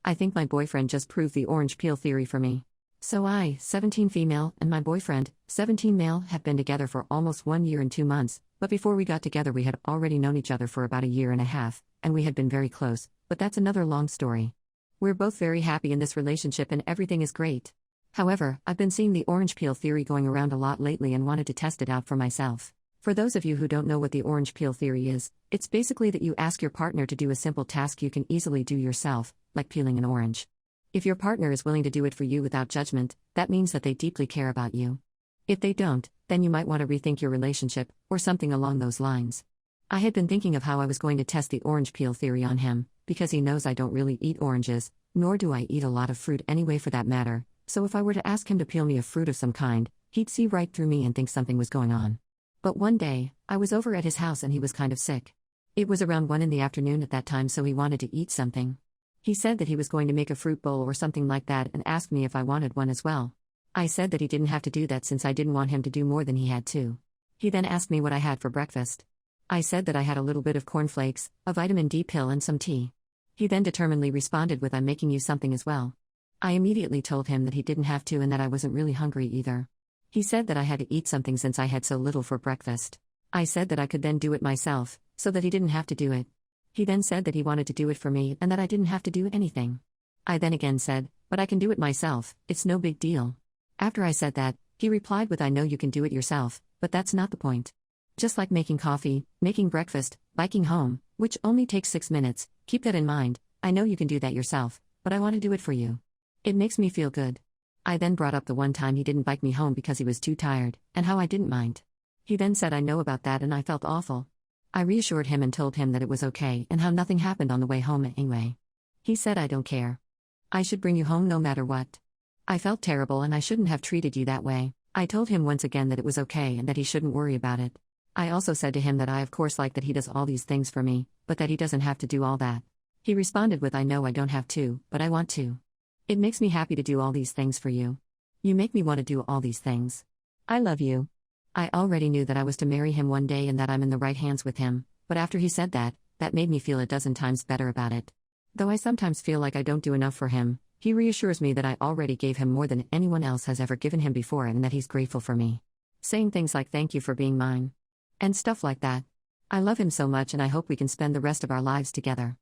I think my boyfriend just proved the orange peel theory for me. So I, 17 female, and my boyfriend, 17 male, have been together for almost 1 year and 2 months, but before we got together we had already known each other for about a year and a half, and we had been very close, but that's another long story. We're both very happy in this relationship and everything is great. However, I've been seeing the orange peel theory going around a lot lately and wanted to test it out for myself. For those of you who don't know what the orange peel theory is, it's basically that you ask your partner to do a simple task you can easily do yourself, like peeling an orange. If your partner is willing to do it for you without judgment, that means that they deeply care about you. If they don't, then you might want to rethink your relationship, or something along those lines. I had been thinking of how I was going to test the orange peel theory on him, because he knows I don't really eat oranges, nor do I eat a lot of fruit anyway for that matter, so if I were to ask him to peel me a fruit of some kind, he'd see right through me and think something was going on. But one day, I was over at his house and he was kind of sick. It was around 1 in the afternoon at that time, so he wanted to eat something. He said that he was going to make a fruit bowl or something like that and asked me if I wanted one as well. I said that he didn't have to do that since I didn't want him to do more than he had to. He then asked me what I had for breakfast. I said that I had a little bit of cornflakes, a vitamin D pill and some tea. He then determinedly responded with, "I'm making you something as well." I immediately told him that he didn't have to and that I wasn't really hungry either. He said that I had to eat something since I had so little for breakfast. I said that I could then do it myself, so that he didn't have to do it. He then said that he wanted to do it for me and that I didn't have to do anything. I then again said, "But I can do it myself, it's no big deal." After I said that, he replied with, "I know you can do it yourself, but that's not the point. Just like making coffee, making breakfast, biking home, which only takes 6 minutes, keep that in mind. I know you can do that yourself, but I want to do it for you. It makes me feel good." I then brought up the one time he didn't bike me home because he was too tired, and how I didn't mind. He then said, "I know about that," and I felt awful. I reassured him and told him that it was okay and how nothing happened on the way home anyway. He said, "I don't care. I should bring you home no matter what." I felt terrible and I shouldn't have treated you that way. I told him once again that it was okay and that he shouldn't worry about it. I also said to him that I of course like that he does all these things for me, but that he doesn't have to do all that. He responded with, "I know I don't have to, but I want to. It makes me happy to do all these things for you. You make me want to do all these things. I love you." I already knew that I was to marry him one day and that I'm in the right hands with him, but after he said that, that made me feel a dozen times better about it. Though I sometimes feel like I don't do enough for him, he reassures me that I already gave him more than anyone else has ever given him before and that he's grateful for me. Saying things like "thank you for being mine," and stuff like that. I love him so much and I hope we can spend the rest of our lives together.